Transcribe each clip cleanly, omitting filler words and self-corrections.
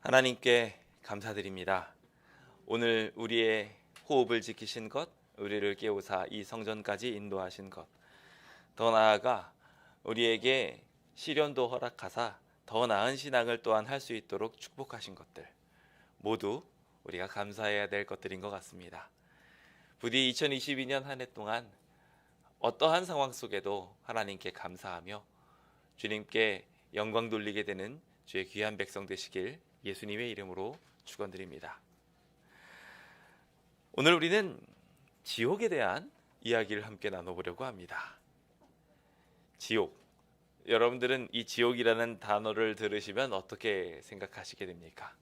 하나님께 감사드립니다. 오늘 우리의 호흡을 지키신 것, 우리를 깨우사 이 성전까지 인도하신 것, 더 나아가 우리에게 시련도 허락하사 더 나은 신앙을 또한 할 수 있도록 축복하신 것들, 모두 우리가 감사해야 될 것들인 것 같습니다. 부디 2022년 한 해 동안 어떠한 상황 속에도 하나님께 감사하며 주님께 영광 돌리게 되는 주의 귀한 백성 되시길 예수님의 이름으로 축원드립니다. 오늘 우리는 지옥에 대한 이야기를 함께 나눠보려고 합니다. 지옥. 여러분들은 이 지옥이라는 단어를 들으시면 어떻게 생각하시게 됩니까?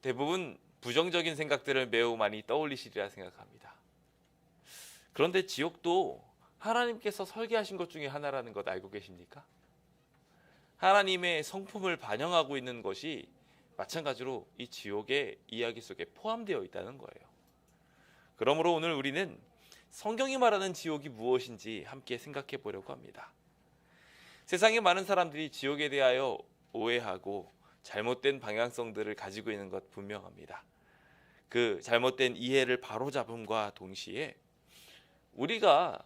대부분 부정적인 생각들을 매우 많이 떠올리시리라 생각합니다. 그런데 지옥도 하나님께서 설계하신 것 중에 하나라는 것 알고 계십니까? 하나님의 성품을 반영하고 있는 것이 마찬가지로 이 지옥의 이야기 속에 포함되어 있다는 거예요. 그러므로 오늘 우리는 성경이 말하는 지옥이 무엇인지 함께 생각해 보려고 합니다. 세상에 많은 사람들이 지옥에 대하여 오해하고 잘못된 방향성들을 가지고 있는 것 분명합니다. 그 잘못된 이해를 바로잡음과 동시에 우리가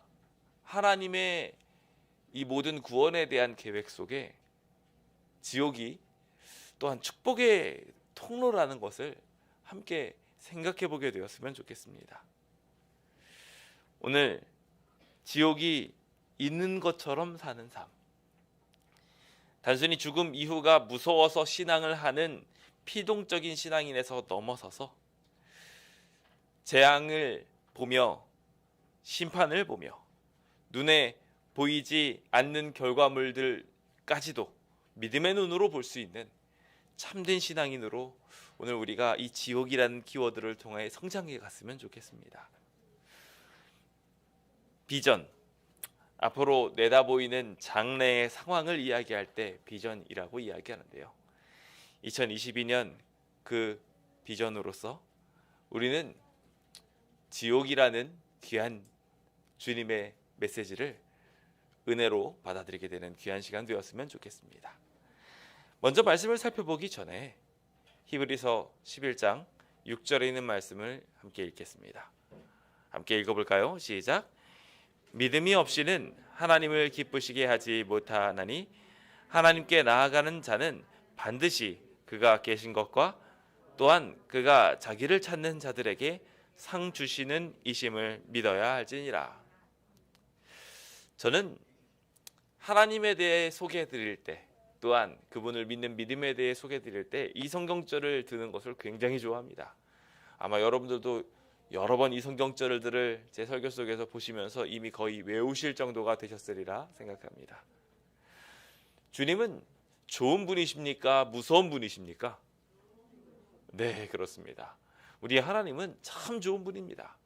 하나님의 이 모든 구원에 대한 계획 속에 지옥이 또한 축복의 통로라는 것을 함께 생각해 보게 되었으면 좋겠습니다. 오늘 지옥이 있는 것처럼 사는 삶, 단순히 죽음 이후가 무서워서 신앙을 하는 피동적인 신앙인에서 넘어서서 재앙을 보며 심판을 보며 눈에 보이지 않는 결과물들까지도 믿음의 눈으로 볼 수 있는 참된 신앙인으로 오늘 우리가 이 지옥이라는 키워드를 통해 성장해 갔으면 좋겠습니다. 비전, 앞으로 내다보이는 장래의 상황을 이야기할 때 비전이라고 이야기하는데요. 2022년 그 비전으로서 우리는 지옥이라는 귀한 주님의 메시지를 은혜로 받아들이게 되는 귀한 시간 되었으면 좋겠습니다. 먼저 말씀을 살펴보기 전에 히브리서 11장 6절에 있는 말씀을 함께 읽겠습니다. 함께 읽어볼까요? 시작. 믿음이 없이는 하나님을 기쁘시게 하지 못하나니 하나님께 나아가는 자는 반드시 그가 계신 것과 또한 그가 자기를 찾는 자들에게 상 주시는 이심을 믿어야 할지니라. 저는 하나님에 대해 소개해 드릴 때, 또한 그분을 믿는 믿음에 대해 소개해 드릴 때 이 성경절을 드는 것을 굉장히 좋아합니다. 아마 여러분들도 여러 번 이 성경절들을 제 설교 속에서 보시면서 이미 거의 외우실 정도가 되셨으리라 생각합니다. 주님은 좋은 분이십니까? 무서운 분이십니까? 네, 그렇습니다. 우리 하나님은 참 좋은 분입니다.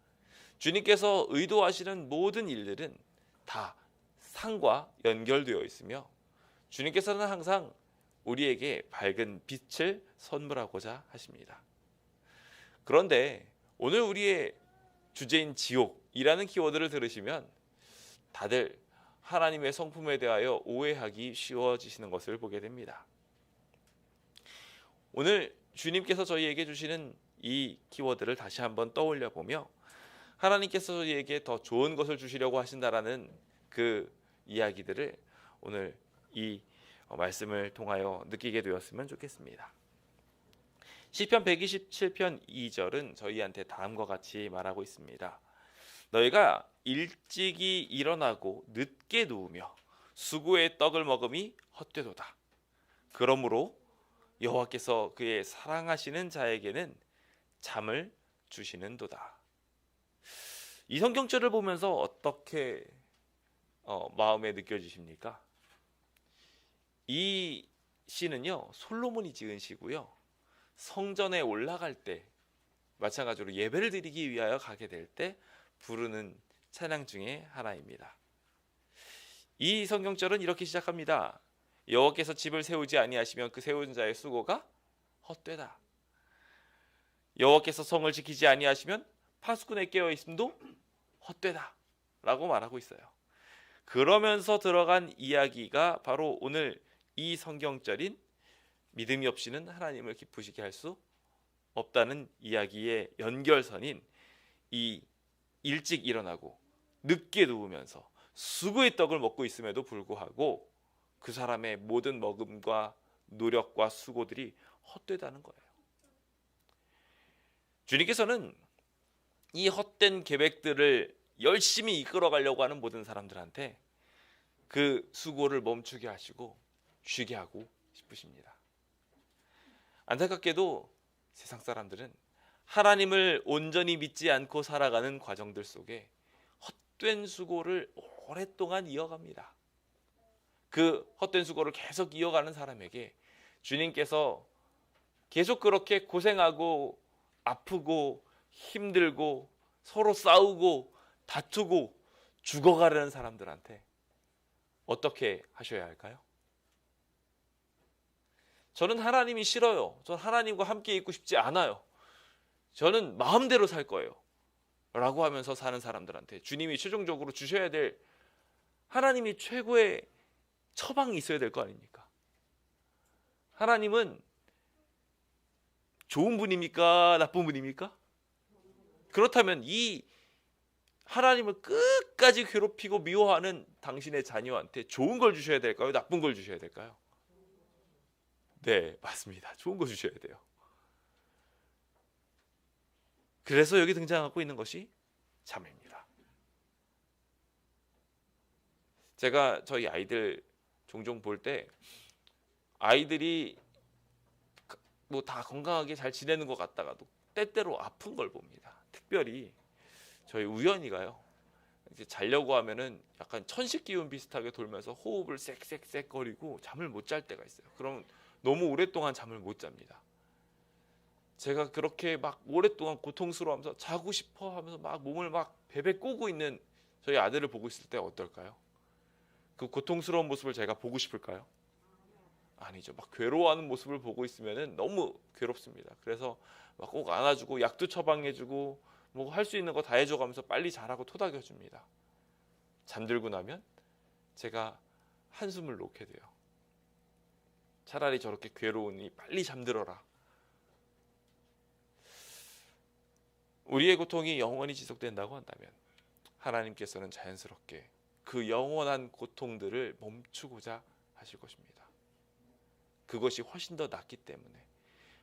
주님께서 의도하시는 모든 일들은 다 상과 연결되어 있으며 주님께서는 항상 우리에게 밝은 빛을 선물하고자 하십니다. 그런데 오늘 우리의 주제인 지옥이라는 키워드를 들으시면 다들 하나님의 성품에 대하여 오해하기 쉬워지시는 것을 보게 됩니다. 오늘 주님께서 저희에게 주시는 이 키워드를 다시 한번 떠올려 보며 하나님께서 저희에게 더 좋은 것을 주시려고 하신다라는 그 이야기들을 오늘 이 말씀을 통하여 느끼게 되었으면 좋겠습니다. 시편 127편 2절은 저희한테 다음과 같이 말하고 있습니다. 너희가 일찍이 일어나고 늦게 누우며 수고의 떡을 먹음이 헛되도다. 그러므로 여호와께서 그의 사랑하시는 자에게는 잠을 주시는도다. 이 성경절을 보면서 어떻게 마음에 느껴지십니까? 이 시는요, 솔로몬이 지은 시고요, 성전에 올라갈 때 마찬가지로 예배를 드리기 위하여 가게 될 때 부르는 찬양 중에 하나입니다. 이 성경절은 이렇게 시작합니다. 여호와께서 집을 세우지 아니하시면 그 세운 자의 수고가 헛되다. 여호와께서 성을 지키지 아니하시면 파수꾼에 깨어 있음도 헛되다 라고 말하고 있어요. 그러면서 들어간 이야기가 바로 오늘 이 성경절인 믿음이 없이는 하나님을 기쁘시게 할 수 없다는 이야기의 연결선인 이 일찍 일어나고 늦게 누우면서 수고의 떡을 먹고 있음에도 불구하고 그 사람의 모든 먹음과 노력과 수고들이 헛되다는 거예요. 주님께서는 이 헛된 계획들을 열심히 이끌어가려고 하는 모든 사람들한테 그 수고를 멈추게 하시고 쉬게 하고 싶으십니다. 안타깝게도 세상 사람들은 하나님을 온전히 믿지 않고 살아가는 과정들 속에 헛된 수고를 오랫동안 이어갑니다. 그 헛된 수고를 계속 이어가는 사람에게 주님께서 계속 그렇게 고생하고 아프고 힘들고 서로 싸우고 다투고 죽어가려는 사람들한테 어떻게 하셔야 할까요? 저는 하나님이 싫어요. 저는 하나님과 함께 있고 싶지 않아요. 저는 마음대로 살 거예요. 라고 하면서 사는 사람들한테 주님이 최종적으로 주셔야 될 하나님이 최고의 처방이 있어야 될 거 아닙니까? 하나님은 좋은 분입니까? 나쁜 분입니까? 그렇다면 이 하나님을 끝까지 괴롭히고 미워하는 당신의 자녀한테 좋은 걸 주셔야 될까요? 나쁜 걸 주셔야 될까요? 네, 맞습니다. 좋은 거 주셔야 돼요. 그래서 여기 등장하고 있는 것이 자매입니다. 제가 저희 아이들 종종 볼 때 아이들이 뭐 다 건강하게 잘 지내는 것 같다가도 때때로 아픈 걸 봅니다. 특별히 저희 우연이가요. 이제 자려고 하면은 약간 천식 기운 비슷하게 돌면서 호흡을 쌕쌕쌕 거리고 잠을 못 잘 때가 있어요. 그럼 너무 오랫동안 잠을 못 잡니다. 제가 그렇게 막 오랫동안 고통스러워하면서 자고 싶어 하면서 막 몸을 막 베베 꼬고 있는 저희 아들을 보고 있을 때 어떨까요? 그 고통스러운 모습을 제가 보고 싶을까요? 아니죠. 막 괴로워하는 모습을 보고 있으면은 너무 괴롭습니다. 그래서 막 꼭 안아주고 약도 처방해주고 뭐 할 수 있는 거 다 해줘가면서 빨리 자라고 토닥여줍니다. 잠들고 나면 제가 한숨을 놓게 돼요. 차라리 저렇게 괴로우니 빨리 잠들어라. 우리의 고통이 영원히 지속된다고 한다면 하나님께서는 자연스럽게 그 영원한 고통들을 멈추고자 하실 것입니다. 그것이 훨씬 더 낫기 때문에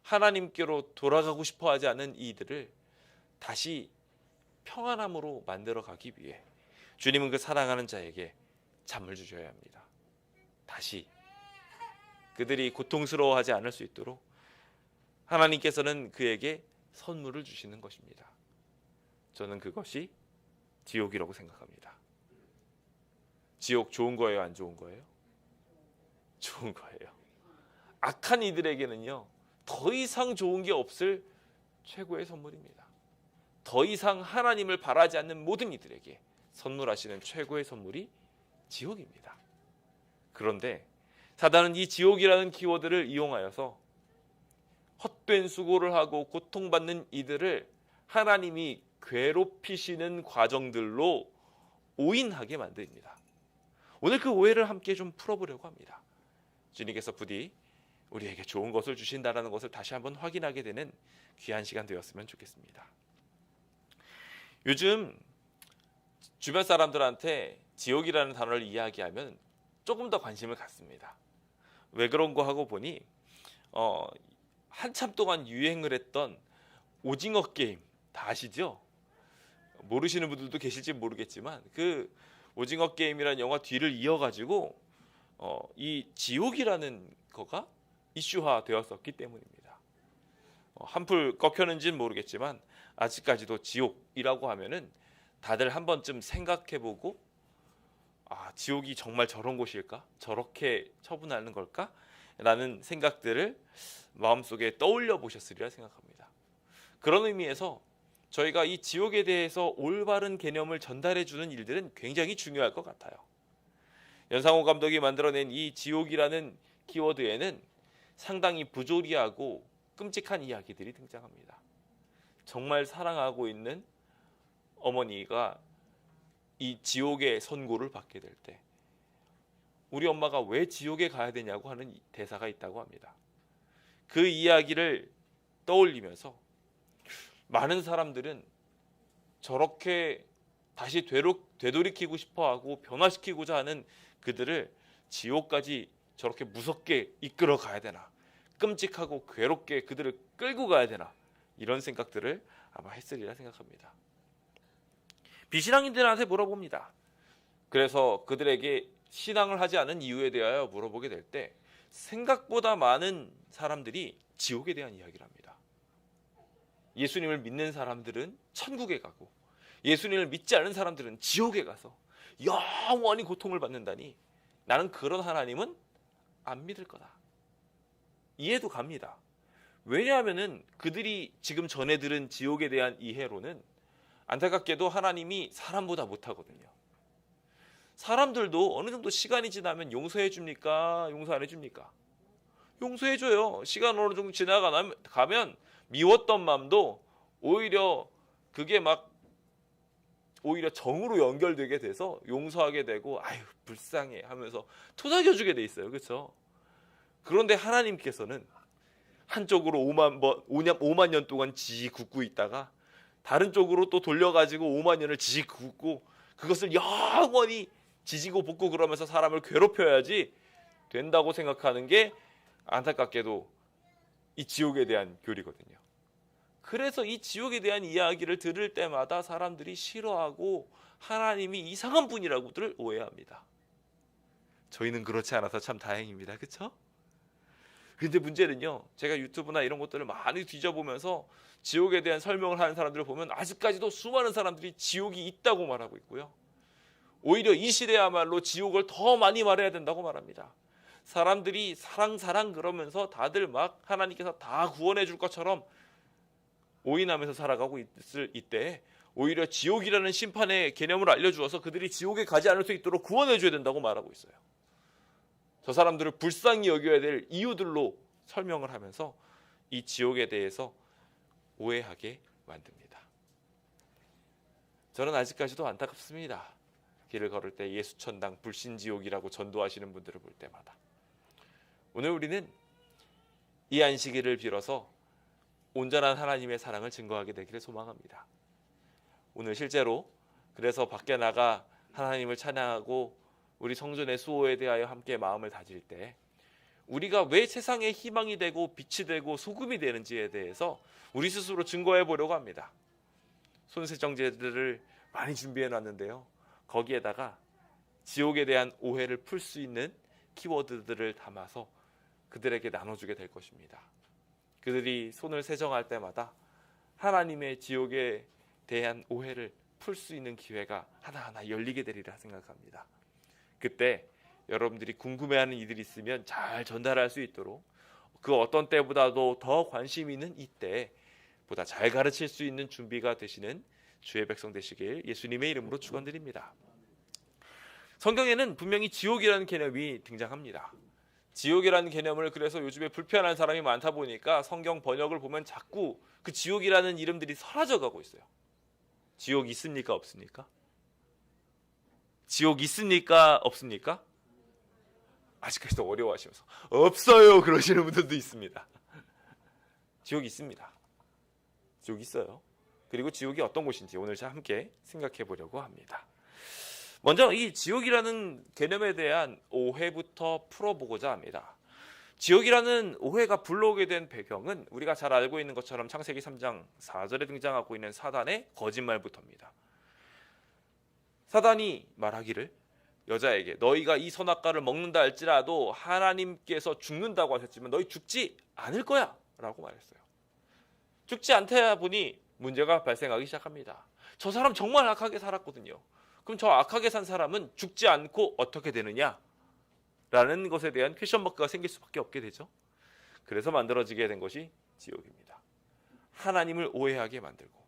하나님께로 돌아가고 싶어 하지 않는 이들을 다시 평안함으로 만들어 가기 위해 주님은 그 사랑하는 자에게 잠을 주셔야 합니다. 다시 그들이 고통스러워하지 않을 수 있도록 하나님께서는 그에게 선물을 주시는 것입니다. 저는 그것이 지옥이라고 생각합니다. 지옥 좋은 거예요? 안 좋은 거예요? 좋은 거예요. 악한 이들에게는요, 더 이상 좋은 게 없을 최고의 선물입니다. 더 이상 하나님을 바라지 않는 모든 이들에게 선물하시는 최고의 선물이 지옥입니다. 그런데 사단은 이 지옥이라는 키워드를 이용하여서 헛된 수고를 하고 고통받는 이들을 하나님이 괴롭히시는 과정들로 오인하게 만듭니다. 오늘 그 오해를 함께 좀 풀어보려고 합니다. 주님께서 부디 우리에게 좋은 것을 주신다는 것을 다시 한번 확인하게 되는 귀한 시간 되었으면 좋겠습니다. 요즘 주변 사람들한테 지옥이라는 단어를 이야기하면 조금 더 관심을 갖습니다. 왜 그런가 하고 보니 한참 동안 유행을 했던 오징어 게임 다 아시죠? 모르시는 분들도 계실지 모르겠지만 그 오징어 게임이라는 영화 뒤를 이어가지고 이 지옥이라는 거가 이슈화 되었었기 때문입니다. 한풀 꺾였는지는 모르겠지만 아직까지도 지옥이라고 하면은 다들 한 번쯤 생각해보고 지옥이 정말 저런 곳일까? 저렇게 처분하는 걸까? 라는 생각들을 마음속에 떠올려 보셨으리라 생각합니다. 그런 의미에서 저희가 이 지옥에 대해서 올바른 개념을 전달해 주는 일들은 굉장히 중요할 것 같아요. 연상호 감독이 만들어낸 이 지옥이라는 키워드에는 상당히 부조리하고 끔찍한 이야기들이 등장합니다. 정말 사랑하고 있는 어머니가 이 지옥의 선고를 받게 될 때 우리 엄마가 왜 지옥에 가야 되냐고 하는 대사가 있다고 합니다. 그 이야기를 떠올리면서 많은 사람들은 저렇게 다시 되돌이키고 싶어하고 변화시키고자 하는 그들을 지옥까지 저렇게 무섭게 이끌어 가야 되나, 끔찍하고 괴롭게 그들을 끌고 가야 되나, 이런 생각들을 아마 했으리라 생각합니다. 비신앙인들한테 물어봅니다. 그래서 그들에게 신앙을 하지 않은 이유에 대하여 물어보게 될 때 생각보다 많은 사람들이 지옥에 대한 이야기를 합니다. 예수님을 믿는 사람들은 천국에 가고 예수님을 믿지 않은 사람들은 지옥에 가서 영원히 고통을 받는다니, 나는 그런 하나님은 안 믿을 거다. 이해도 갑니다. 왜냐하면 그들이 지금 전해 들은 지옥에 대한 이해로는 안타깝게도 하나님이 사람보다 못하거든요. 사람들도 어느 정도 시간이 지나면 용서해 줍니까? 용서 안 해줍니까? 용서해 줘요. 시간 어느 정도 지나가면 미웠던 마음도 오히려 그게 막 오히려 정으로 연결되게 돼서 용서하게 되고, 아유 불쌍해 하면서 토닥여주게 돼 있어요. 그렇죠? 그런데 하나님께서는 한쪽으로 5만 년 동안 지지 굽고 있다가 다른 쪽으로 또 돌려가지고 5만 년을 지지 굽고 그것을 영원히 지지고 볶고 그러면서 사람을 괴롭혀야지 된다고 생각하는 게 안타깝게도 이 지옥에 대한 교리거든요. 그래서 이 지옥에 대한 이야기를 들을 때마다 사람들이 싫어하고 하나님이 이상한 분이라고들 오해합니다. 저희는 그렇지 않아서 참 다행입니다. 그렇죠? 근데 문제는요, 제가 유튜브나 이런 것들을 많이 뒤져보면서 지옥에 대한 설명을 하는 사람들을 보면 아직까지도 수많은 사람들이 지옥이 있다고 말하고 있고요, 오히려 이 시대야말로 지옥을 더 많이 말해야 된다고 말합니다. 사람들이 사랑 그러면서 다들 막 하나님께서 다 구원해 줄 것처럼 오인하면서 살아가고 있을 이때 오히려 지옥이라는 심판의 개념을 알려주어서 그들이 지옥에 가지 않을 수 있도록 구원해 줘야 된다고 말하고 있어요. 저 사람들을 불쌍히 여겨야 될 이유들로 설명을 하면서 이 지옥에 대해서 오해하게 만듭니다. 저는 아직까지도 안타깝습니다. 길을 걸을 때 예수천당 불신지옥이라고 전도하시는 분들을 볼 때마다. 오늘 우리는 이 안식일을 빌어서 온전한 하나님의 사랑을 증거하게 되기를 소망합니다. 오늘 실제로 그래서 밖에 나가 하나님을 찬양하고 우리 성전의 수호에 대하여 함께 마음을 다질 때 우리가 왜 세상의 희망이 되고 빛이 되고 소금이 되는지에 대해서 우리 스스로 증거해 보려고 합니다. 손세정제들을 많이 준비해 놨는데요, 거기에다가 지옥에 대한 오해를 풀 수 있는 키워드들을 담아서 그들에게 나눠주게 될 것입니다. 그들이 손을 세정할 때마다 하나님의 지옥에 대한 오해를 풀 수 있는 기회가 하나하나 열리게 되리라 생각합니다. 그때 여러분들이 궁금해하는 이들이 있으면 잘 전달할 수 있도록 그 어떤 때보다도 더 관심 있는 이때 보다 잘 가르칠 수 있는 준비가 되시는 주의 백성 되시길 예수님의 이름으로 축원드립니다. 성경에는 분명히 지옥이라는 개념이 등장합니다. 지옥이라는 개념을 그래서 요즘에 불편한 사람이 많다 보니까 성경 번역을 보면 자꾸 그 지옥이라는 이름들이 사라져가고 있어요. 지옥 있습니까? 없습니까? 지옥 있습니까? 없습니까? 아직까지도 어려워하시면서 없어요 그러시는 분들도 있습니다. 지옥 있습니다. 지옥 있어요. 그리고 지옥이 어떤 곳인지 오늘 함께 생각해 보려고 합니다. 먼저 이 지옥이라는 개념에 대한 오해부터 풀어보고자 합니다. 지옥이라는 오해가 불러오게 된 배경은 우리가 잘 알고 있는 것처럼 창세기 3장 4절에 등장하고 있는 사단의 거짓말부터입니다. 사단이 말하기를 여자에게 너희가 이 선악과를 먹는다 할지라도 하나님께서 죽는다고 하셨지만 너희 죽지 않을 거야 라고 말했어요. 죽지 않다 보니 문제가 발생하기 시작합니다. 저 사람 정말 악하게 살았거든요. 그럼 저 악하게 산 사람은 죽지 않고 어떻게 되느냐? 라는 것에 대한 퀘션 마크가 생길 수밖에 없게 되죠. 그래서 만들어지게 된 것이 지옥입니다. 하나님을 오해하게 만들고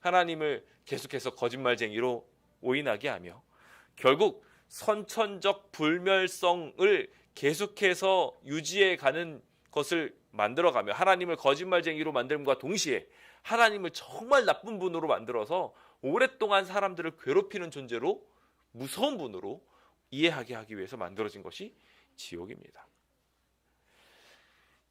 하나님을 계속해서 거짓말쟁이로 오인하게 하며 결국 선천적 불멸성을 계속해서 유지해가는 것을 만들어가며 하나님을 거짓말쟁이로 만듦과 동시에 하나님을 정말 나쁜 분으로 만들어서 오랫동안 사람들을 괴롭히는 존재로 무서운 분으로 이해하게 하기 위해서 만들어진 것이 지옥입니다.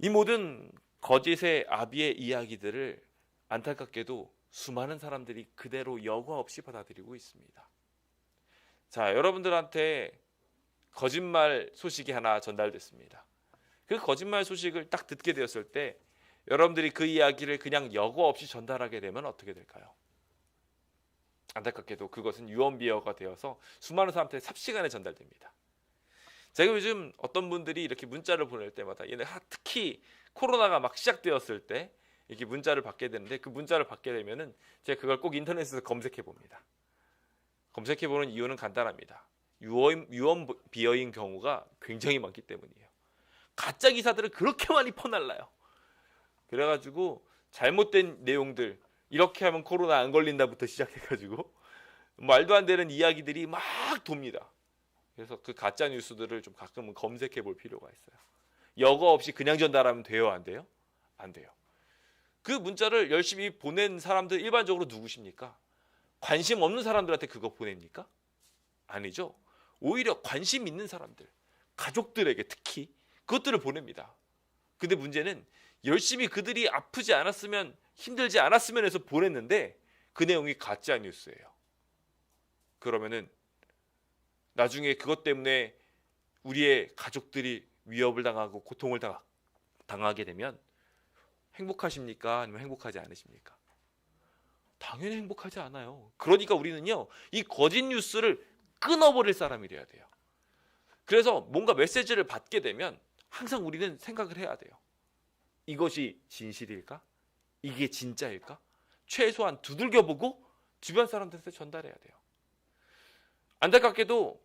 이 모든 거짓의 아비의 이야기들을 안타깝게도 수많은 사람들이 그대로 여과 없이 받아들이고 있습니다. 자, 여러분들한테 거짓말 소식이 하나 전달됐습니다. 그 거짓말 소식을 딱 듣게 되었을 때 여러분들이 그 이야기를 그냥 여과 없이 전달하게 되면 어떻게 될까요? 안타깝게도 그것은 유언비어가 되어서 수많은 사람한테 삽시간에 전달됩니다. 제가 요즘 어떤 분들이 이렇게 문자를 보낼 때마다 특히 코로나가 막 시작되었을 때 이렇게 문자를 받게 되는데, 그 문자를 받게 되면은 제가 그걸 꼭 인터넷에서 검색해 봅니다. 검색해 보는 이유는 간단합니다. 유언비어인 경우가 굉장히 많기 때문이에요. 가짜 기사들을 그렇게 많이 퍼날라요. 그래가지고 잘못된 내용들, 이렇게 하면 코로나 안 걸린다부터 시작해가지고 말도 안 되는 이야기들이 막 돕니다. 그래서 그 가짜 뉴스들을 좀 가끔은 검색해 볼 필요가 있어요. 여과 없이 그냥 전달하면 돼요, 안 돼요? 안 돼요. 그 문자를 열심히 보낸 사람들 일반적으로 누구십니까? 관심 없는 사람들한테 그거 보냅니까? 아니죠. 오히려 관심 있는 사람들, 가족들에게 특히 그것들을 보냅니다. 근데 문제는 열심히 그들이 아프지 않았으면, 힘들지 않았으면 해서 보냈는데 그 내용이 가짜 뉴스예요. 그러면은 나중에 그것 때문에 우리의 가족들이 위협을 당하고 고통을 당하게 되면 행복하십니까? 아니면 행복하지 않으십니까? 당연히 행복하지 않아요. 그러니까 우리는요, 이 거짓 뉴스를 끊어버릴 사람이 돼야 돼요. 그래서 뭔가 메시지를 받게 되면 항상 우리는 생각을 해야 돼요. 이것이 진실일까? 이게 진짜일까? 최소한 두들겨보고 주변 사람들한테 전달해야 돼요. 안타깝게도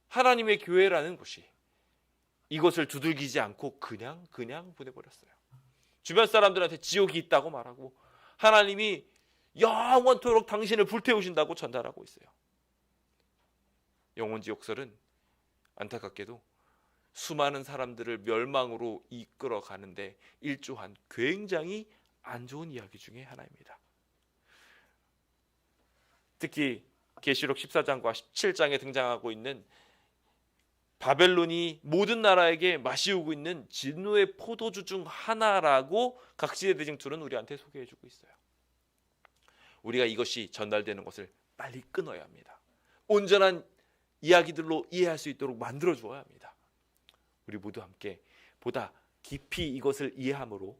하나님의 교회라는 곳이 이것을 두들기지 않고 그냥 보내버렸어요. 주변 사람들한테 지옥이 있다고 말하고 하나님이 영원토록 당신을 불태우신다고 전달하고 있어요. 영혼지옥설은 안타깝게도 수많은 사람들을 멸망으로 이끌어 가는데 일조한 굉장히 안 좋은 이야기 중에 하나입니다. 특히 계시록 14장과 17장에 등장하고 있는 바벨론이 모든 나라에게 마시우고 있는 진노의 포도주 중 하나라고 각시대 대징투는 우리한테 소개해주고 있어요. 우리가 이것이 전달되는 것을 빨리 끊어야 합니다. 온전한 이야기들로 이해할 수 있도록 만들어 주어야 합니다. 우리 모두 함께 보다 깊이 이것을 이해함으로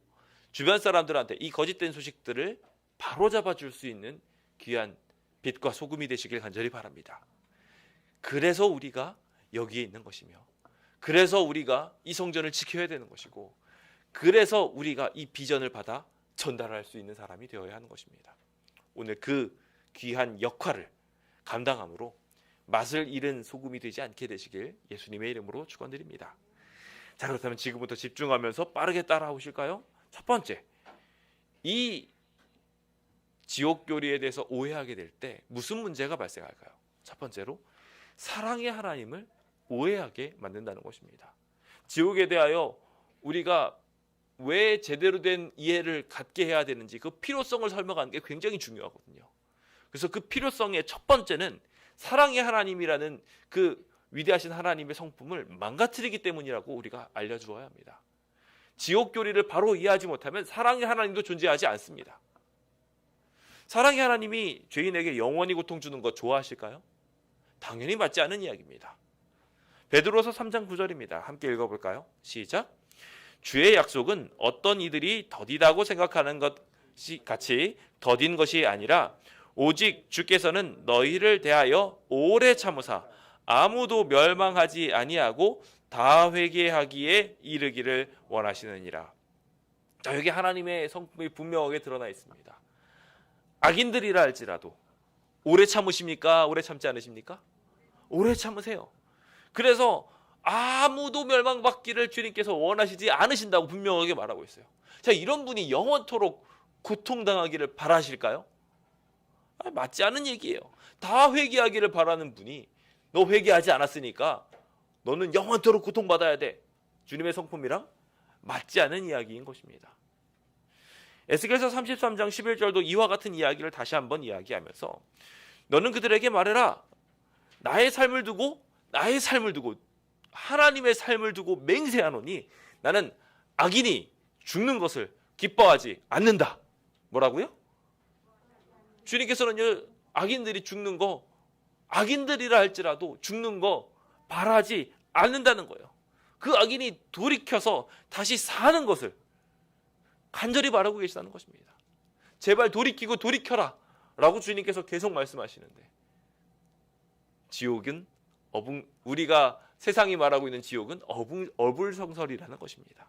주변 사람들한테 이 거짓된 소식들을 바로잡아 줄 수 있는 귀한 빛과 소금이 되시길 간절히 바랍니다. 그래서 우리가 여기에 있는 것이며, 그래서 우리가 이 성전을 지켜야 되는 것이고, 그래서 우리가 이 비전을 받아 전달할 수 있는 사람이 되어야 하는 것입니다. 오늘 그 귀한 역할을 감당함으로 맛을 잃은 소금이 되지 않게 되시길 예수님의 이름으로 축원드립니다. 자, 그렇다면 지금부터 집중하면서 빠르게 따라오실까요? 첫 번째, 이 지옥교리에 대해서 오해하게 될 때 무슨 문제가 발생할까요? 첫 번째로 사랑의 하나님을 오해하게 만든다는 것입니다. 지옥에 대하여 우리가 왜 제대로 된 이해를 갖게 해야 되는지 그 필요성을 설명하는 게 굉장히 중요하거든요. 그래서 그 필요성의 첫 번째는 사랑의 하나님이라는 그 위대하신 하나님의 성품을 망가뜨리기 때문이라고 우리가 알려주어야 합니다. 지옥교리를 바로 이해하지 못하면 사랑의 하나님도 존재하지 않습니다. 사랑의 하나님이 죄인에게 영원히 고통 주는 것 좋아하실까요? 당연히 맞지 않은 이야기입니다. 베드로서 3장 9절입니다. 함께 읽어볼까요? 시작. 주의 약속은 어떤 이들이 더디다고 생각하는 것이 같이 더딘 것이 아니라 오직 주께서는 너희를 대하여 오래 참으사 아무도 멸망하지 아니하고 다 회개하기에 이르기를 원하시느니라. 자, 여기 하나님의 성품이 분명하게 드러나 있습니다. 악인들이라 할지라도 오래 참으십니까? 오래 참지 않으십니까? 오래 참으세요. 그래서 아무도 멸망받기를 주님께서 원하시지 않으신다고 분명하게 말하고 있어요. 자, 이런 분이 영원토록 고통당하기를 바라실까요? 맞지 않은 얘기예요. 다 회개하기를 바라는 분이 너 회개하지 않았으니까 너는 영원토록 고통받아야 돼. 주님의 성품이랑 맞지 않은 이야기인 것입니다. 에스겔서 33장 11절도 이와 같은 이야기를 다시 한번 이야기하면서 너는 그들에게 말해라. 나의 삶을 두고 하나님의 삶을 두고 맹세하노니 나는 악인이 죽는 것을 기뻐하지 않는다. 뭐라고요? 주님께서는요, 악인들이 죽는 거, 악인들이라 할지라도 죽는 거 바라지 않는다는 거예요. 그 악인이 돌이켜서 다시 사는 것을 간절히 바라고 계시다는 것입니다. 제발 돌이키고 돌이켜라 라고 주님께서 계속 말씀하시는데, 지옥은 우리가 세상이 말하고 있는 지옥은 어불성설이라는 것입니다.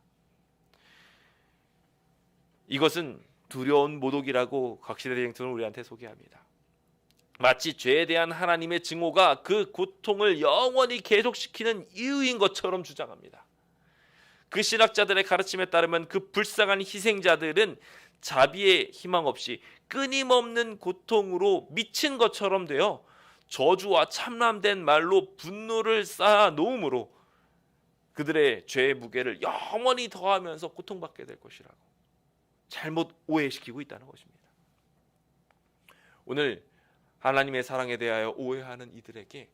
이것은 두려운 모독이라고 각시대행통은 우리한테 소개합니다. 마치 죄에 대한 하나님의 증오가 그 고통을 영원히 계속시키는 이유인 것처럼 주장합니다. 그 신학자들의 가르침에 따르면 그 불쌍한 희생자들은 자비의 희망 없이 끊임없는 고통으로 미친 것처럼 되어 저주와 참람된 말로 분노를 쌓아 놓음으로 그들의 죄의 무게를 영원히 더하면서 고통받게 될 것이라고 잘못 오해시키고 있다는 것입니다. 오늘 하나님의 사랑에 대하여 오해하는 이들에게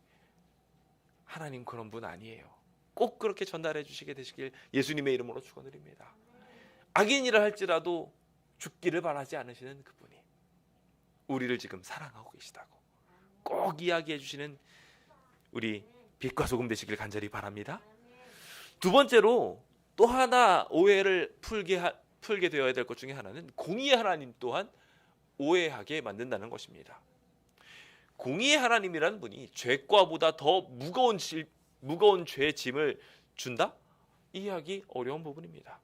하나님 그런 분 아니에요. 꼭 그렇게 전달해 주시게 되시길 예수님의 이름으로 축원드립니다. 악인이라 할지라도 죽기를 바라지 않으시는 그분이 우리를 지금 사랑하고 계시다고 꼭 이야기해 주시는 우리 빛과 소금 되시길 간절히 바랍니다. 두 번째로 또 하나 오해를 풀게 되어야 될 것 중에 하나는 공의의 하나님 또한 오해하게 만든다는 것입니다. 공의의 하나님이라는 분이 죄과보다 더 무거운 죄의 짐을 준다? 이해하기 어려운 부분입니다.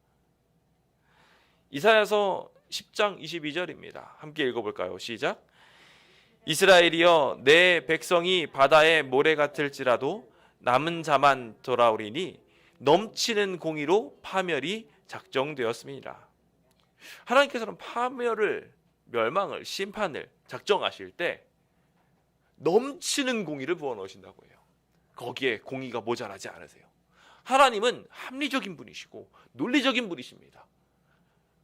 이사야서 10장 22절입니다. 함께 읽어볼까요? 시작. 이스라엘이여 내 백성이 바다의 모래 같을지라도 남은 자만 돌아오리니 넘치는 공의로 파멸이 작정되었습니다. 하나님께서는 파멸을, 멸망을, 심판을 작정하실 때 넘치는 공의를 부어넣으신다고 해요. 거기에 공의가 모자라지 않으세요. 하나님은 합리적인 분이시고 논리적인 분이십니다.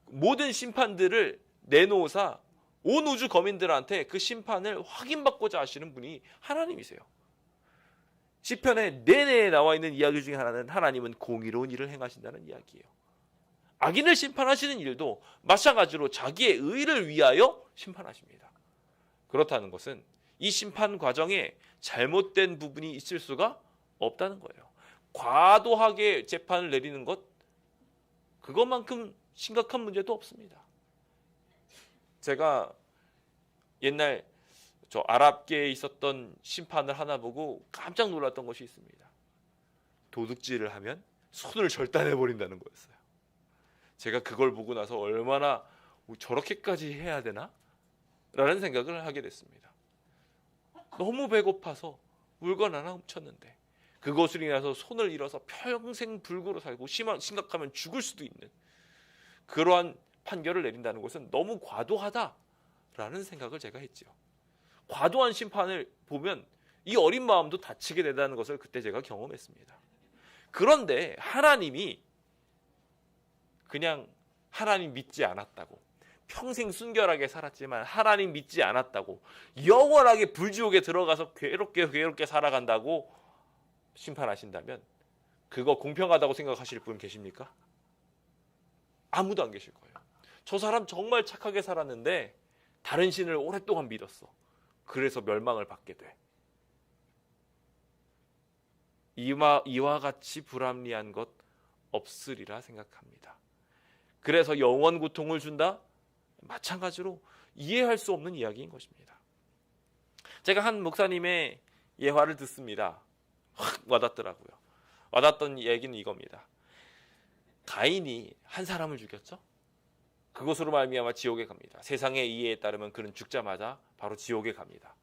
모든 심판들을 내놓으사 온 우주 거민들한테 그 심판을 확인받고자 하시는 분이 하나님이세요. 시편에 내내에 나와 있는 이야기 중에 하나는 하나님은 공의로운 일을 행하신다는 이야기예요. 악인을 심판하시는 일도 마찬가지로 자기의 의를 위하여 심판하십니다. 그렇다는 것은 이 심판 과정에 잘못된 부분이 있을 수가 없다는 거예요. 과도하게 재판을 내리는 것, 그것만큼 심각한 문제도 없습니다. 제가 옛날 저 아랍계에 있었던 심판을 하나 보고 깜짝 놀랐던 것이 있습니다. 도둑질을 하면 손을 절단해 버린다는 거였어요. 제가 그걸 보고 나서 얼마나 저렇게까지 해야 되나? 라는 생각을 하게 됐습니다. 너무 배고파서 물건 하나 훔쳤는데 그것으로 인해서 손을 잃어서 평생 불구로 살고 심각하면 죽을 수도 있는 그러한 판결을 내린다는 것은 너무 과도하다라는 생각을 제가 했죠. 과도한 심판을 보면 이 어린 마음도 다치게 된다는 것을 그때 제가 경험했습니다. 그런데 하나님이 그냥 하나님 믿지 않았다고, 평생 순결하게 살았지만 하나님 믿지 않았다고, 영원하게 불지옥에 들어가서 괴롭게 살아간다고 심판하신다면 그거 공평하다고 생각하실 분 계십니까? 아무도 안 계실 거예요. 저 사람 정말 착하게 살았는데 다른 신을 오랫동안 믿었어. 그래서 멸망을 받게 돼. 이와 같이 불합리한 것 없으리라 생각합니다. 그래서 영원 고통을 준다? 마찬가지로 이해할 수 없는 이야기인 것입니다. 제가 한 목사님의 예화를 듣습니다. 확 와닿더라고요. 와닿던 얘기는 이겁니다. 가인이 한 사람을 죽였죠. 그것으로 말미암아 지옥에 갑니다. 세상의 이해에 따르면 그는 죽자마자 바로 지옥에 갑니다.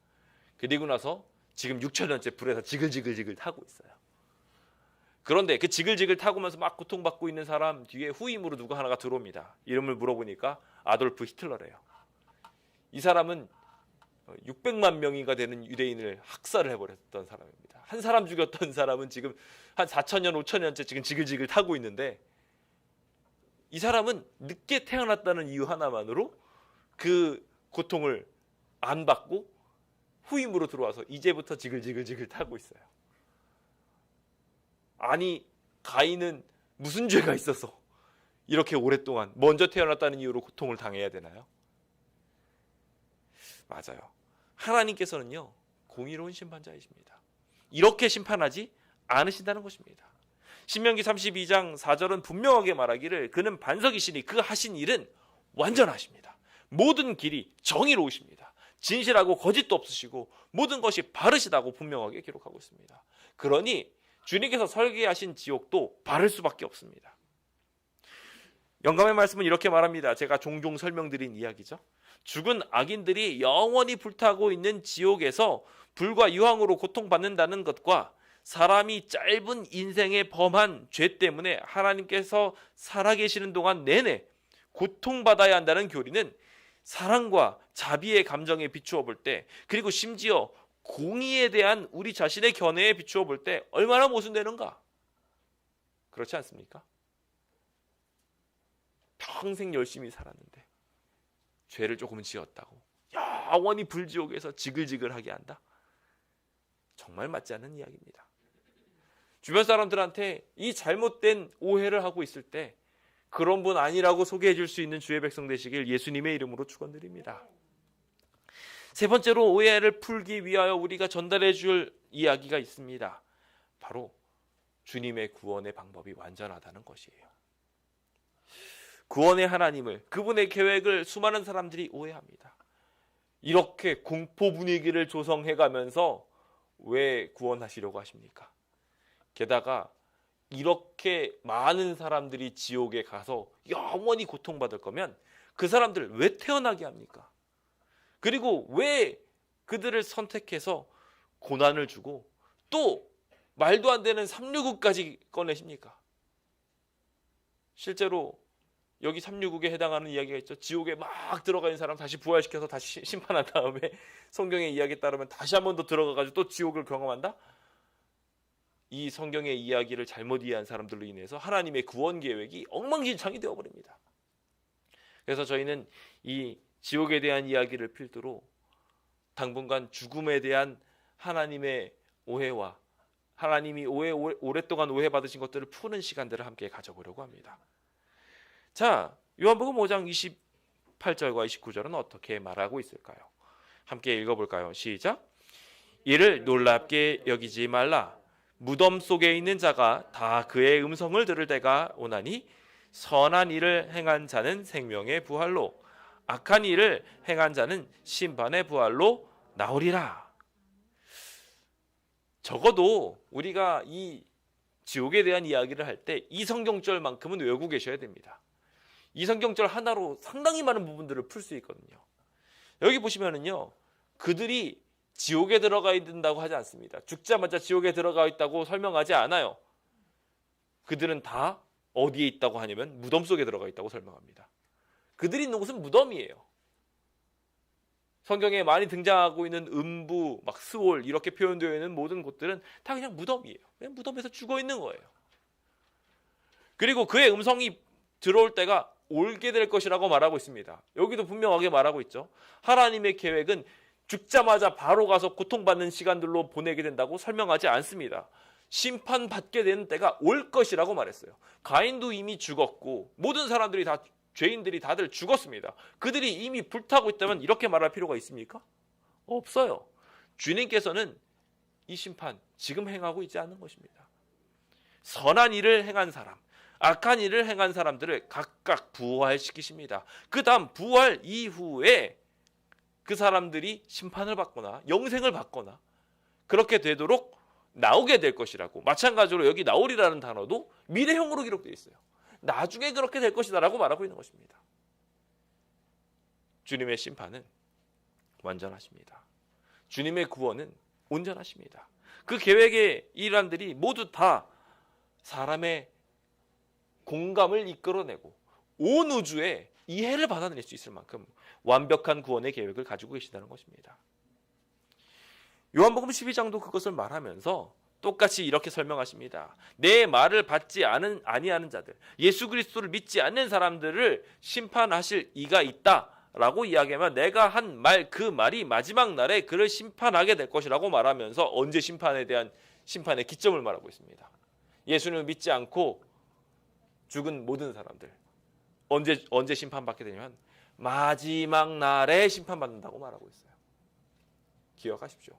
그리고 나서 지금 6천년째 불에서 지글지글 타고 있어요. 그런데 그 지글지글 타고면서 막 고통받고 있는 사람 뒤에 후임으로 누구 하나가 들어옵니다. 이름을 물어보니까 아돌프 히틀러래요. 이 사람은 600만 명이가 되는 유대인을 학살을 해버렸던 사람입니다. 한 사람 죽였던 사람은 지금 한 4천년, 5천년째 지금 지글지글 타고 있는데, 이 사람은 늦게 태어났다는 이유 하나만으로 그 고통을 안 받고 후임으로 들어와서 이제부터 지글지글 타고 있어요. 아니, 가인은 무슨 죄가 있어서 이렇게 오랫동안 먼저 태어났다는 이유로 고통을 당해야 되나요? 맞아요. 하나님께서는요, 공의로운 심판자이십니다. 이렇게 심판하지 않으신다는 것입니다. 신명기 32장 4절은 분명하게 말하기를 그는 반석이시니 그 하신 일은 완전하십니다. 모든 길이 정의로우십니다. 진실하고 거짓도 없으시고 모든 것이 바르시다고 분명하게 기록하고 있습니다. 그러니 주님께서 설계하신 지옥도 바를 수밖에 없습니다. 영감의 말씀은 이렇게 말합니다. 제가 종종 설명드린 이야기죠. 죽은 악인들이 영원히 불타고 있는 지옥에서 불과 유황으로 고통받는다는 것과 사람이 짧은 인생에 범한 죄 때문에 하나님께서 살아계시는 동안 내내 고통받아야 한다는 교리는 사랑과 자비의 감정에 비추어 볼 때, 그리고 심지어 공의에 대한 우리 자신의 견해에 비추어 볼 때 얼마나 모순되는가? 그렇지 않습니까? 평생 열심히 살았는데 죄를 조금은 지었다고 영원히 불지옥에서 지글지글하게 한다? 정말 맞지 않는 이야기입니다. 주변 사람들한테 이 잘못된 오해를 하고 있을 때 그런 분 아니라고 소개해 줄 수 있는 주의 백성 되시길 예수님의 이름으로 축원드립니다. 세 번째로 오해를 풀기 위하여 우리가 전달해 줄 이야기가 있습니다. 바로 주님의 구원의 방법이 완전하다는 것이에요. 구원의 하나님을, 그분의 계획을 수많은 사람들이 오해합니다. 이렇게 공포 분위기를 조성해 가면서 왜 구원하시려고 하십니까? 게다가 이렇게 많은 사람들이 지옥에 가서 영원히 고통받을 거면 그 사람들 왜 태어나게 합니까? 그리고 왜 그들을 선택해서 고난을 주고 또 말도 안 되는 369까지 꺼내십니까? 실제로 여기 369에 해당하는 이야기가 있죠. 지옥에 막 들어가 있는 사람 다시 부활시켜서 다시 심판한 다음에 성경의 이야기에 따르면 다시 한 번 더 들어가가지고 또 지옥을 경험한다? 이 성경의 이야기를 잘못 이해한 사람들로 인해서 하나님의 구원 계획이 엉망진창이 되어버립니다. 그래서 저희는 이 지옥에 대한 이야기를 필두로 당분간 죽음에 대한 하나님의 오해와 하나님이 오랫동안 오해받으신 것들을 푸는 시간들을 함께 가져보려고 합니다. 자, 요한복음 5장 28절과 29절은 어떻게 말하고 있을까요? 함께 읽어볼까요? 시작. 이를 놀랍게 여기지 말라. 무덤 속에 있는 자가 다 그의 음성을 들을 때가 오나니 선한 일을 행한 자는 생명의 부활로 악한 일을 행한 자는 심판의 부활로 나오리라. 적어도 우리가 이 지옥에 대한 이야기를 할 때 이 성경절만큼은 외우고 계셔야 됩니다. 이 성경절 하나로 상당히 많은 부분들을 풀 수 있거든요. 여기 보시면은요, 그들이 지옥에 들어가 있다고 하지 않습니다. 죽자마자 지옥에 들어가 있다고 설명하지 않아요. 그들은 다 어디에 있다고 하냐면 무덤 속에 들어가 있다고 설명합니다. 그들이 있는 곳은 무덤이에요. 성경에 많이 등장하고 있는 음부, 막 스올 이렇게 표현되어 있는 모든 곳들은 다 그냥 무덤이에요. 그냥 무덤에서 죽어 있는 거예요. 그리고 그의 음성이 들어올 때가 올게 될 것이라고 말하고 있습니다. 여기도 분명하게 말하고 있죠. 하나님의 계획은 죽자마자 바로 가서 고통받는 시간들로 보내게 된다고 설명하지 않습니다. 심판받게 되는 때가 올 것이라고 말했어요. 가인도 이미 죽었고 모든 사람들이 다 죄인들이 다들 죽었습니다. 그들이 이미 불타고 있다면 이렇게 말할 필요가 있습니까? 없어요. 주님께서는 이 심판 지금 행하고 있지 않는 것입니다. 선한 일을 행한 사람, 악한 일을 행한 사람들을 각각 부활시키십니다. 그 다음 부활 이후에 그 사람들이 심판을 받거나 영생을 받거나 그렇게 되도록 나오게 될 것이라고. 마찬가지로 여기 나오리라는 단어도 미래형으로 기록되어 있어요. 나중에 그렇게 될 것이다 라고 말하고 있는 것입니다. 주님의 심판은 완전하십니다. 주님의 구원은 온전하십니다. 그 계획의 일환들이 모두 다 사람의 공감을 이끌어내고 온 우주에 이해를 받아낼 수 있을 만큼 완벽한 구원의 계획을 가지고 계신다는 것입니다. 요한복음 12장도 그것을 말하면서 똑같이 이렇게 설명하십니다. 내 말을 받지 아니하는 자들, 예수 그리스도를 믿지 않는 사람들을 심판하실 이가 있다라고 이야기하면 내가 한 말, 그 말이 마지막 날에 그를 심판하게 될 것이라고 말하면서 언제 심판에 대한 심판의 기점을 말하고 있습니다. 예수님을 믿지 않고 죽은 모든 사람들, 언제 심판받게 되냐면 마지막 날에 심판받는다고 말하고 있어요. 기억하십시오.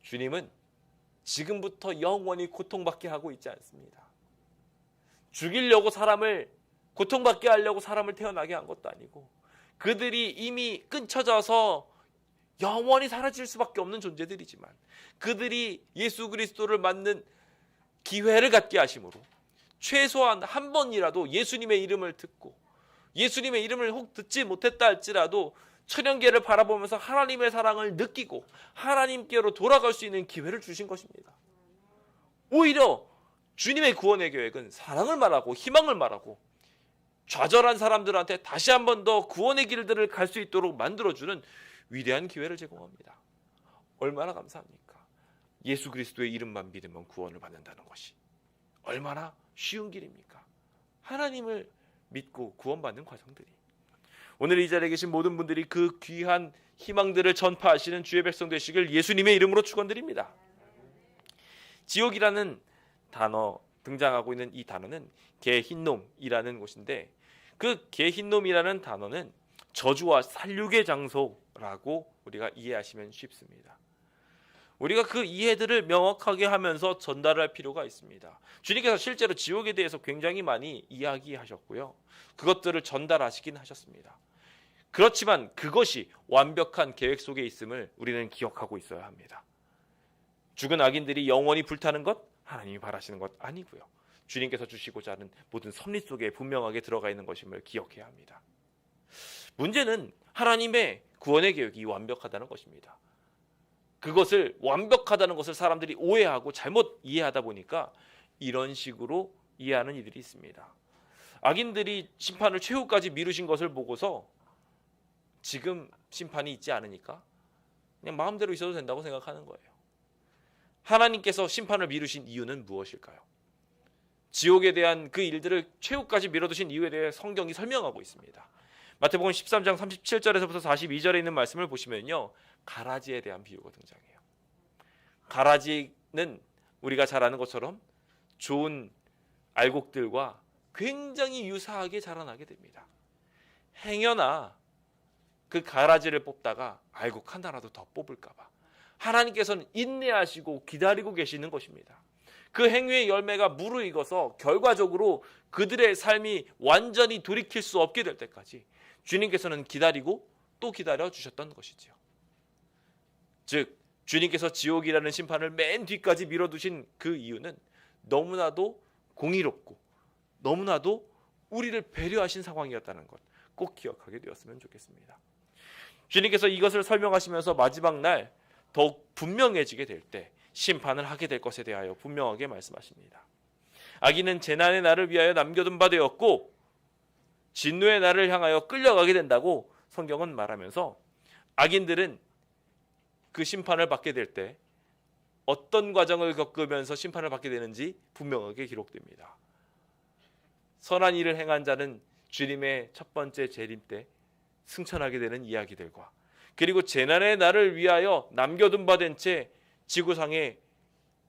주님은 지금부터 영원히 고통받게 하고 있지 않습니다. 죽이려고 사람을 고통받게 하려고 사람을 태어나게 한 것도 아니고 그들이 이미 끊쳐져서 영원히 사라질 수밖에 없는 존재들이지만 그들이 예수 그리스도를 맞는 기회를 갖게 하심으로 최소한 한 번이라도 예수님의 이름을 듣고 예수님의 이름을 혹 듣지 못했다 할지라도 천연계를 바라보면서 하나님의 사랑을 느끼고 하나님께로 돌아갈 수 있는 기회를 주신 것입니다. 오히려 주님의 구원의 계획은 사랑을 말하고 희망을 말하고 좌절한 사람들한테 다시 한 번 더 구원의 길들을 갈 수 있도록 만들어주는 위대한 기회를 제공합니다. 얼마나 감사합니까? 예수 그리스도의 이름만 믿으면 구원을 받는다는 것이 얼마나 쉬운 길입니까? 하나님을 믿고 구원받는 과정들이. 오늘 이 자리에 계신 모든 분들이 그 귀한 희망들을 전파하시는 주의 백성 되시길 예수님의 이름으로 축원드립니다. 지옥이라는 단어 등장하고 있는 이 단어는 게힌놈이라는 곳인데 그 게힌놈이라는 단어는 저주와 살육의 장소라고 우리가 이해하시면 쉽습니다. 우리가 그 이해들을 명확하게 하면서 전달할 필요가 있습니다. 주님께서 실제로 지옥에 대해서 굉장히 많이 이야기하셨고요. 그것들을 전달하시긴 하셨습니다. 그렇지만 그것이 완벽한 계획 속에 있음을 우리는 기억하고 있어야 합니다. 죽은 악인들이 영원히 불타는 것 하나님이 바라시는 것 아니고요. 주님께서 주시고자 하는 모든 섭리 속에 분명하게 들어가 있는 것임을 기억해야 합니다. 문제는 하나님의 구원의 계획이 완벽하다는 것입니다. 그것을 완벽하다는 것을 사람들이 오해하고 잘못 이해하다 보니까 이런 식으로 이해하는 이들이 있습니다. 악인들이 심판을 최후까지 미루신 것을 보고서 지금 심판이 있지 않으니까 그냥 마음대로 있어도 된다고 생각하는 거예요. 하나님께서 심판을 미루신 이유는 무엇일까요? 지옥에 대한 그 일들을 최후까지 미뤄두신 이유에 대해 성경이 설명하고 있습니다. 마태복음 13장 37절에서부터 42절에 있는 말씀을 보시면요, 가라지에 대한 비유가 등장해요. 가라지는 우리가 잘 아는 것처럼 좋은 알곡들과 굉장히 유사하게 자라나게 됩니다. 행여나 그 가라지를 뽑다가 알곡 하나라도 더 뽑을까 봐 하나님께서는 인내하시고 기다리고 계시는 것입니다. 그 행위의 열매가 무르익어서 결과적으로 그들의 삶이 완전히 돌이킬 수 없게 될 때까지 주님께서는 기다리고 또 기다려 주셨던 것이지요. 즉 주님께서 지옥이라는 심판을 맨 뒤까지 미뤄두신 그 이유는 너무나도 공의롭고 너무나도 우리를 배려하신 상황이었다는 것 꼭 기억하게 되었으면 좋겠습니다. 주님께서 이것을 설명하시면서 마지막 날 더욱 분명해지게 될 때 심판을 하게 될 것에 대하여 분명하게 말씀하십니다. 악인은 재난의 날을 위하여 남겨둔 바 되었고 진노의 날을 향하여 끌려가게 된다고 성경은 말하면서 악인들은 그 심판을 받게 될 때 어떤 과정을 겪으면서 심판을 받게 되는지 분명하게 기록됩니다. 선한 일을 행한 자는 주님의 첫 번째 재림 때 승천하게 되는 이야기들과 그리고 재난의 날을 위하여 남겨둔 바 된 채 지구상에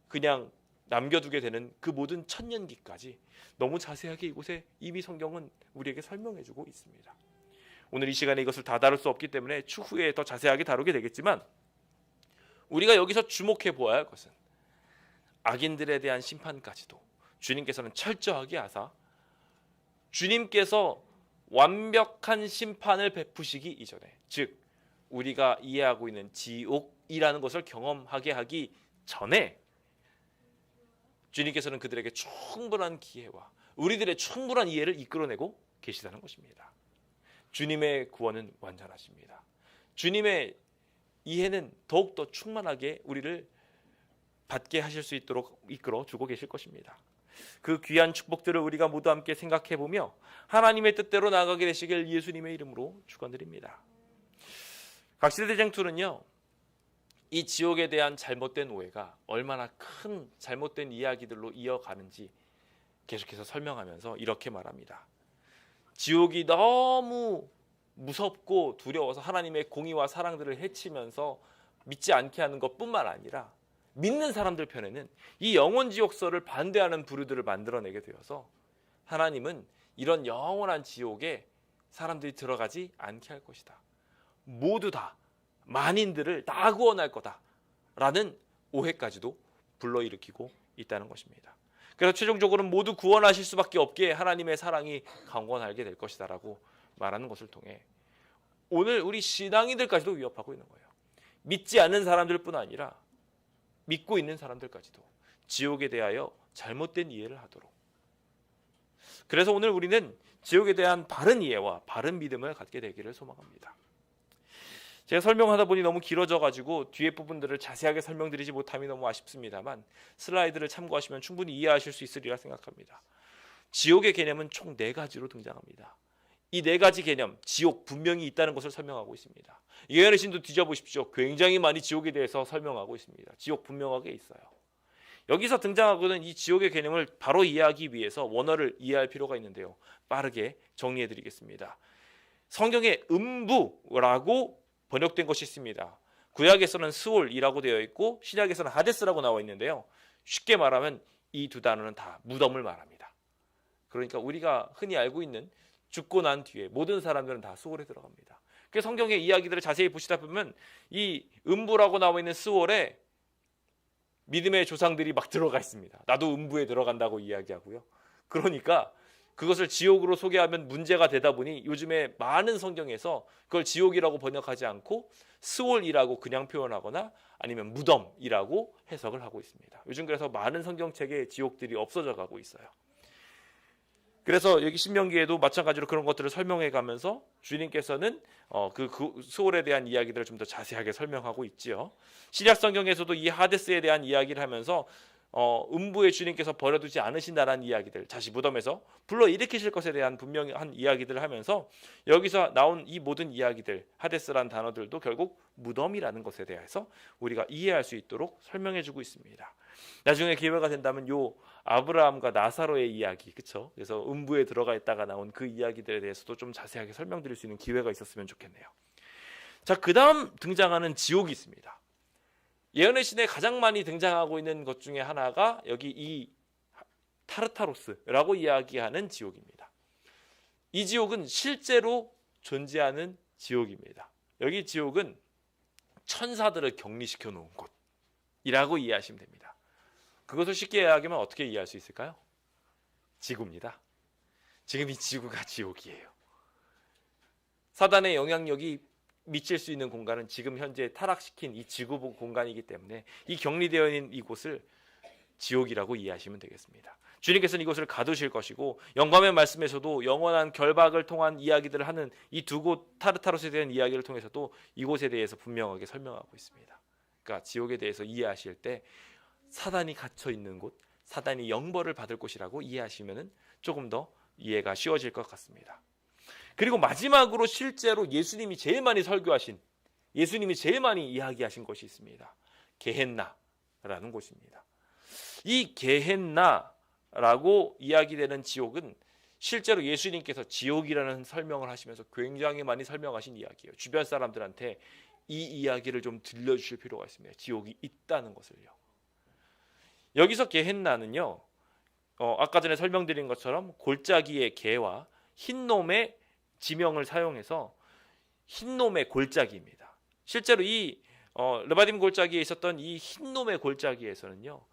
그냥 남겨두게 되는 그 모든 천년기까지 너무 자세하게 이곳에 이미 성경은 우리에게 설명해주고 있습니다. 오늘 이 시간에 이것을 다 다룰 수 없기 때문에 추후에 더 자세하게 다루게 되겠지만 우리가 여기서 주목해 보아야 할 것은 악인들에 대한 심판까지도 주님께서는 철저하게 하사 주님께서 완벽한 심판을 베푸시기 이전에, 즉 우리가 이해하고 있는 지옥이라는 것을 경험하게 하기 전에 주님께서는 그들에게 충분한 기회와 우리들의 충분한 이해를 이끌어내고 계시다는 것입니다. 주님의 구원은 완전하십니다. 주님의 이해는 더욱더 충만하게 우리를 받게 하실 수 있도록 이끌어주고 계실 것입니다. 그 귀한 축복들을 우리가 모두 함께 생각해보며 하나님의 뜻대로 나아가게 되시길 예수님의 이름으로 축원드립니다. 각시대장투는요, 이 지옥에 대한 잘못된 오해가 얼마나 큰 잘못된 이야기들로 이어가는지 계속해서 설명하면서 이렇게 말합니다. 지옥이 너무 무섭고 두려워서 하나님의 공의와 사랑들을 해치면서 믿지 않게 하는 것뿐만 아니라 믿는 사람들 편에는 이 영혼지옥설을 반대하는 부류들을 만들어내게 되어서 하나님은 이런 영원한 지옥에 사람들이 들어가지 않게 할 것이다. 모두 다 만인들을 다 구원할 거다라는 오해까지도 불러일으키고 있다는 것입니다. 그래서 최종적으로는 모두 구원하실 수밖에 없게 하나님의 사랑이 강권하게 될 것이다라고 말하는 것을 통해 오늘 우리 신앙인들까지도 위협하고 있는 거예요. 믿지 않는 사람들뿐 아니라 믿고 있는 사람들까지도 지옥에 대하여 잘못된 이해를 하도록. 그래서 오늘 우리는 지옥에 대한 바른 이해와 바른 믿음을 갖게 되기를 소망합니다. 제가 설명하다 보니 너무 길어져가지고 뒤에 부분들을 자세하게 설명드리지 못함이 너무 아쉽습니다만 슬라이드를 참고하시면 충분히 이해하실 수 있으리라 생각합니다. 지옥의 개념은 총 4가지로 등장합니다. 이 4가지 개념, 지옥 분명히 있다는 것을 설명하고 있습니다. 예언의 신도 뒤져보십시오. 굉장히 많이 지옥에 대해서 설명하고 있습니다. 지옥 분명하게 있어요. 여기서 등장하고 있는 이 지옥의 개념을 바로 이해하기 위해서 원어를 이해할 필요가 있는데요. 빠르게 정리해드리겠습니다. 성경에 음부라고 번역된 것이 있습니다. 구약에서는 스올이라고 되어 있고 신약에서는 하데스라고 나와 있는데요. 쉽게 말하면 이 2 단어는 다 무덤을 말합니다. 그러니까 우리가 흔히 알고 있는 죽고 난 뒤에 모든 사람들은 다 스올에 들어갑니다. 그래서 성경의 이야기들을 자세히 보시다 보면 이 음부라고 나와 있는 스올에 믿음의 조상들이 막 들어가 있습니다. 나도 음부에 들어간다고 이야기하고요. 그러니까 그것을 지옥으로 소개하면 문제가 되다 보니 요즘에 많은 성경에서 그걸 지옥이라고 번역하지 않고 스올이라고 그냥 표현하거나 아니면 무덤이라고 해석을 하고 있습니다. 요즘 그래서 많은 성경책에 지옥들이 없어져 가고 있어요. 그래서 여기 신명기에도 마찬가지로 그런 것들을 설명해 가면서 주님께서는 그 스올에 대한 이야기들을 좀 더 자세하게 설명하고 있지요. 신약 성경에서도 이 하데스에 대한 이야기를 하면서 음부에 주님께서 버려두지 않으신다라는 이야기들, 다시 무덤에서 불러일으키실 것에 대한 분명한 이야기들을 하면서 여기서 나온 이 모든 이야기들, 하데스라는 단어들도 결국 무덤이라는 것에 대해서 우리가 이해할 수 있도록 설명해주고 있습니다. 나중에 기회가 된다면 요 아브라함과 나사로의 이야기, 그렇죠? 그래서 음부에 들어가 있다가 나온 그 이야기들에 대해서도 좀 자세하게 설명드릴 수 있는 기회가 있었으면 좋겠네요. 자, 그 다음 등장하는 지옥이 있습니다. 예언의 신에 가장 많이 등장하고 있는 것 중에 하나가 여기 이 타르타로스라고 이야기하는 지옥입니다. 이 지옥은 실제로 존재하는 지옥입니다. 여기 지옥은 천사들을 격리시켜 놓은 곳이라고 이해하시면 됩니다. 그것을 쉽게 이야기하면 어떻게 이해할 수 있을까요? 지구입니다. 지금 이 지구가 지옥이에요. 사단의 영향력이 미칠 수 있는 공간은 지금 현재 타락시킨 이 지구 공간이기 때문에 이 격리되어 있는 이곳을 지옥이라고 이해하시면 되겠습니다. 주님께서는 이곳을 가두실 것이고 영감의 말씀에서도 영원한 결박을 통한 이야기들을 하는 이 2곳 타르타로스에 대한 이야기를 통해서도 이곳에 대해서 분명하게 설명하고 있습니다. 그러니까 지옥에 대해서 이해하실 때 사단이 갇혀 있는 곳, 사단이 영벌을 받을 곳이라고 이해하시면 조금 더 이해가 쉬워질 것 같습니다. 그리고 마지막으로 실제로 예수님이 제일 많이 설교하신, 예수님이 제일 많이 이야기하신 것이 있습니다. 게헨나라는 곳입니다. 이 게헨나라고 이야기되는 지옥은 실제로 예수님께서 지옥이라는 설명을 하시면서 굉장히 많이 설명하신 이야기예요. 주변 사람들한테 이 이야기를 좀 들려주실 필요가 있습니다. 지옥이 있다는 것을요. 여기서 게헨나는요, 아까 전에 설명드린 것처럼 골짜기의 개와 흰놈의 지명을 사용해서 흰놈의 골짜기입니다. 실제로 이 르바딤 골짜기에 있었던 이 흰놈의 골짜기에서는요,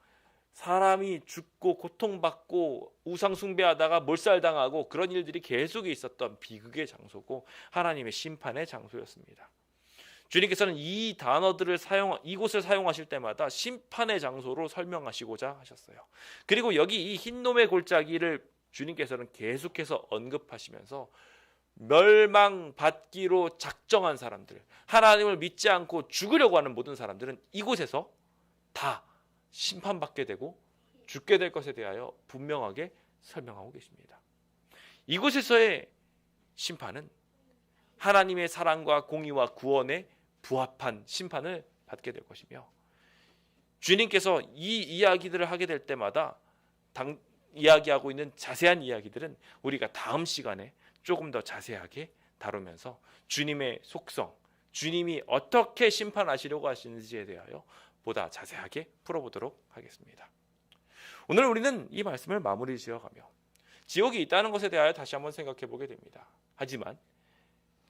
사람이 죽고 고통받고 우상 숭배하다가 몰살당하고 그런 일들이 계속 있었던 비극의 장소고 하나님의 심판의 장소였습니다. 주님께서는 이 단어들을 이곳을 사용하실 때마다 심판의 장소로 설명하시고자 하셨어요. 그리고 여기 이 흰놈의 골짜기를 주님께서는 계속해서 언급하시면서 멸망받기로 작정한 사람들, 하나님을 믿지 않고 죽으려고 하는 모든 사람들은 이곳에서 다 심판받게 되고 죽게 될 것에 대하여 분명하게 설명하고 계십니다. 이곳에서의 심판은 하나님의 사랑과 공의와 구원에 부합한 심판을 받게 될 것이며, 주님께서 이 이야기들을 하게 될 때마다 이야기하고 있는 자세한 이야기들은 우리가 다음 시간에 조금 더 자세하게 다루면서 주님의 속성, 주님이 어떻게 심판하시려고 하시는지에 대하여 보다 자세하게 풀어보도록 하겠습니다. 오늘 우리는 이 말씀을 마무리 지어가며 지옥이 있다는 것에 대하여 다시 한번 생각해 보게 됩니다. 하지만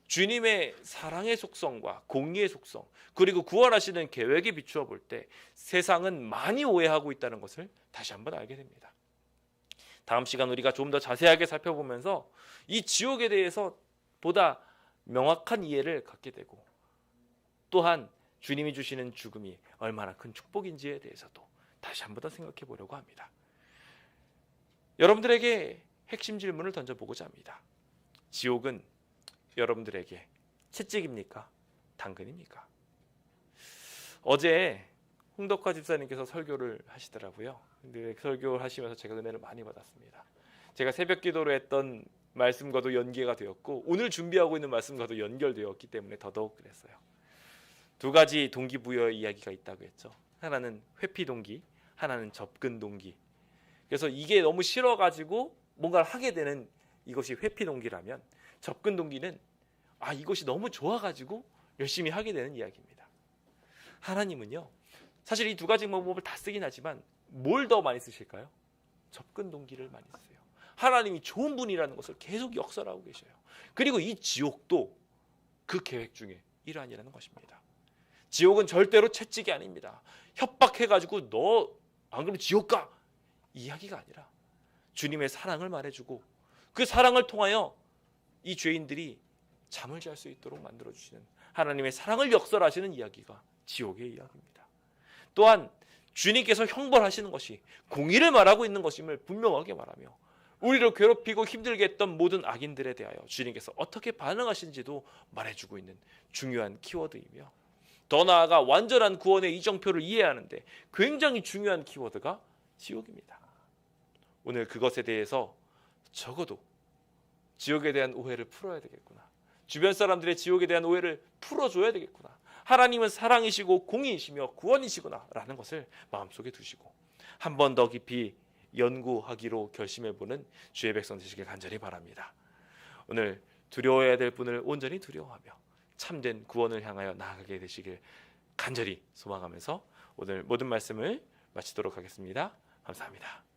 주님의 사랑의 속성과 공의의 속성, 그리고 구원하시는 계획에 비추어 볼 때 세상은 많이 오해하고 있다는 것을 다시 한번 알게 됩니다. 다음 시간 우리가 좀 더 자세하게 살펴보면서 이 지옥에 대해서 보다 명확한 이해를 갖게 되고, 또한 주님이 주시는 죽음이 얼마나 큰 축복인지에 대해서도 다시 한번 더 생각해 보려고 합니다. 여러분들에게 핵심 질문을 던져보고자 합니다. 지옥은 여러분들에게 채찍입니까? 당근입니까? 어제 홍덕화 집사님께서 설교를 하시더라고요. 근데 설교를 하시면서 제가 은혜를 많이 받았습니다. 제가 새벽 기도로 했던 말씀과도 연계가 되었고, 오늘 준비하고 있는 말씀과도 연결되었기 때문에 더더욱 그랬어요. 두 가지 동기부여 이야기가 있다고 했죠. 하나는 회피 동기, 하나는 접근 동기. 그래서 이게 너무 싫어가지고 뭔가를 하게 되는 이것이 회피 동기라면, 접근 동기는 이것이 너무 좋아가지고 열심히 하게 되는 이야기입니다. 하나님은요, 사실 이 두 가지 방법을 다 쓰긴 하지만 뭘 더 많이 쓰실까요? 접근 동기를 많이 쓰세요. 하나님이 좋은 분이라는 것을 계속 역설하고 계셔요. 그리고 이 지옥도 그 계획 중에 일환이라는 것입니다. 지옥은 절대로 채찍이 아닙니다. 협박해가지고 너 안 그러면 지옥 가, 이야기가 아니라 주님의 사랑을 말해주고 그 사랑을 통하여 이 죄인들이 잠을 잘 수 있도록 만들어주시는 하나님의 사랑을 역설하시는 이야기가 지옥의 이야기입니다. 또한 주님께서 형벌하시는 것이 공의를 말하고 있는 것임을 분명하게 말하며, 우리를 괴롭히고 힘들게 했던 모든 악인들에 대하여 주님께서 어떻게 반응하시는지도 말해주고 있는 중요한 키워드이며, 더 나아가 완전한 구원의 이정표를 이해하는데 굉장히 중요한 키워드가 지옥입니다. 오늘 그것에 대해서 적어도 지옥에 대한 오해를 풀어야 되겠구나, 주변 사람들의 지옥에 대한 오해를 풀어줘야 되겠구나, 하나님은 사랑이시고 공의이시며 구원이시구나 라는 것을 마음속에 두시고 한 번 더 깊이 연구하기로 결심해보는 주의 백성 되시길 간절히 바랍니다. 오늘 두려워해야 될 분을 온전히 두려워하며 참된 구원을 향하여 나아가게 되시길 간절히 소망하면서 오늘 모든 말씀을 마치도록 하겠습니다. 감사합니다.